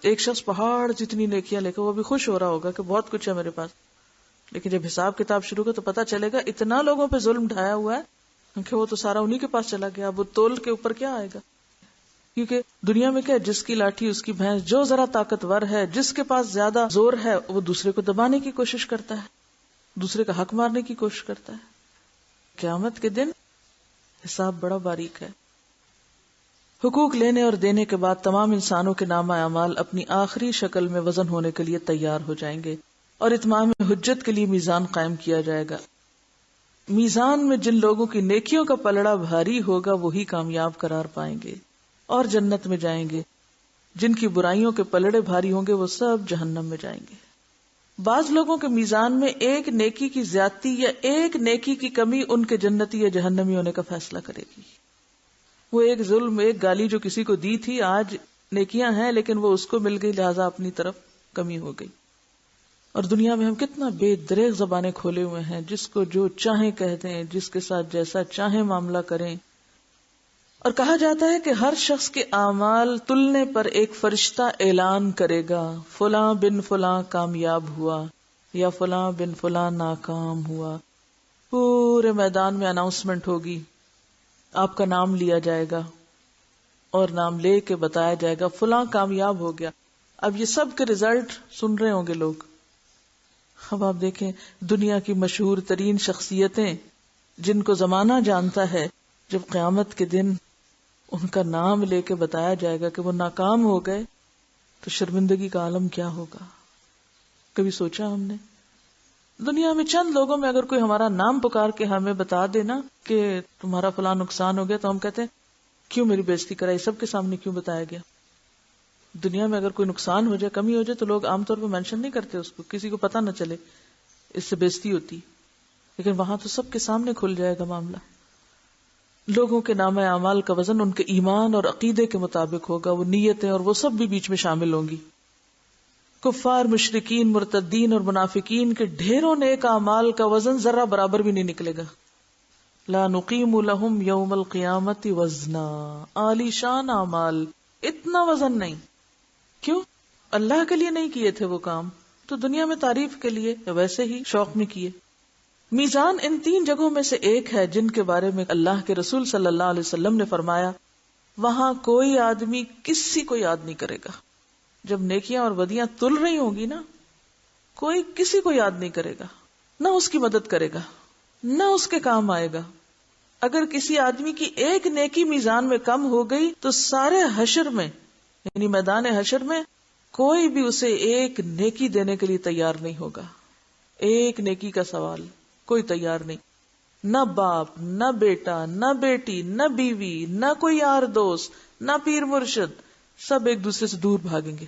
ایک شخص پہاڑ جتنی نیکیاں لے کر وہ بھی خوش ہو رہا ہوگا کہ بہت کچھ ہے میرے پاس، لیکن جب حساب کتاب شروع ہو تو پتہ چلے گا اتنا لوگوں پہ ظلم ڈھایا ہوا ہے کہ وہ تو سارا انہی کے پاس چلا گیا، اب وہ تول کے اوپر کیا آئے گا؟ کیونکہ دنیا میں کیا، جس کی لاٹھی اس کی بھینس، جو ذرا طاقتور ہے، جس کے پاس زیادہ زور ہے، وہ دوسرے کو دبانے کی کوشش کرتا ہے، دوسرے کا حق مارنے کی کوشش کرتا ہے۔ قیامت کے دن حساب بڑا باریک ہے۔ حقوق لینے اور دینے کے بعد تمام انسانوں کے نامہ اعمال اپنی آخری شکل میں وزن ہونے کے لیے تیار ہو جائیں گے اور اتمام حجت کے لیے میزان قائم کیا جائے گا۔ میزان میں جن لوگوں کی نیکیوں کا پلڑا بھاری ہوگا وہی کامیاب قرار پائیں گے اور جنت میں جائیں گے، جن کی برائیوں کے پلڑے بھاری ہوں گے وہ سب جہنم میں جائیں گے۔ بعض لوگوں کے میزان میں ایک نیکی کی زیادتی یا ایک نیکی کی کمی ان کے جنتی یا جہنمی ہونے کا فیصلہ کرے گی۔ وہ ایک ظلم، ایک گالی جو کسی کو دی تھی، آج نیکیاں ہیں لیکن وہ اس کو مل گئی، لہذا اپنی طرف کمی ہو گئی۔ اور دنیا میں ہم کتنا بے دریغ زبانیں کھولے ہوئے ہیں، جس کو جو چاہیں کہہ دیں، جس کے ساتھ جیسا چاہیں معاملہ کریں۔ اور کہا جاتا ہے کہ ہر شخص کے اعمال تلنے پر ایک فرشتہ اعلان کرے گا، فلاں بن فلاں کامیاب ہوا یا فلاں بن فلاں ناکام ہوا۔ پورے میدان میں اناؤنسمنٹ ہوگی، آپ کا نام لیا جائے گا اور نام لے کے بتایا جائے گا فلاں کامیاب ہو گیا۔ اب یہ سب کے ریزلٹ سن رہے ہوں گے لوگ۔ اب آپ دیکھیں دنیا کی مشہور ترین شخصیتیں جن کو زمانہ جانتا ہے، جب قیامت کے دن ان کا نام لے کے بتایا جائے گا کہ وہ ناکام ہو گئے تو شرمندگی کا عالم کیا ہوگا؟ کبھی سوچا ہم نے؟ دنیا میں چند لوگوں میں اگر کوئی ہمارا نام پکار کے ہمیں بتا دینا کہ تمہارا فلاں نقصان ہو گیا تو ہم کہتے ہیں کیوں میری بےزتی کرائی، سب کے سامنے کیوں بتایا گیا؟ دنیا میں اگر کوئی نقصان ہو جائے، کمی ہو جائے تو لوگ عام طور پہ مینشن نہیں کرتے اس کو، کسی کو پتہ نہ چلے، اس سے بےزتی ہوتی، لیکن وہاں تو سب کے سامنے کھل جائے گا معاملہ۔ لوگوں کے نامہ اعمال کا وزن ان کے ایمان اور عقیدے کے مطابق ہوگا، وہ نیتیں اور وہ سب بھی بیچ میں شامل ہوں گی۔ کفار، مشرکین، مرتدین اور منافقین کے ڈھیروں نیک اعمال کا وزن ذرہ برابر بھی نہیں نکلے گا۔ لا نقیم لہم یوم القیامت وزنا، عالی شان اعمال، اتنا وزن نہیں۔ کیوں؟ اللہ کے لیے نہیں کیے تھے وہ کام، تو دنیا میں تعریف کے لیے یا ویسے ہی شوق میں کیے۔ میزان ان تین جگہوں میں سے ایک ہے جن کے بارے میں اللہ کے رسول صلی اللہ علیہ وسلم نے فرمایا وہاں کوئی آدمی کسی کو یاد نہیں کرے گا۔ جب نیکیاں اور بدیاں تل رہی ہوں گی نا، کوئی کسی کو یاد نہیں کرے گا، نہ اس کی مدد کرے گا، نہ اس کے کام آئے گا۔ اگر کسی آدمی کی ایک نیکی میزان میں کم ہو گئی تو سارے حشر میں، یعنی میدان حشر میں، کوئی بھی اسے ایک نیکی دینے کے لیے تیار نہیں ہوگا۔ ایک نیکی کا سوال کوئی تیار نہیں، نہ باپ، نہ بیٹا، نہ بیٹی، نہ بیوی، نہ کوئی یار دوست، نہ پیر مرشد، سب ایک دوسرے سے دور بھاگیں گے۔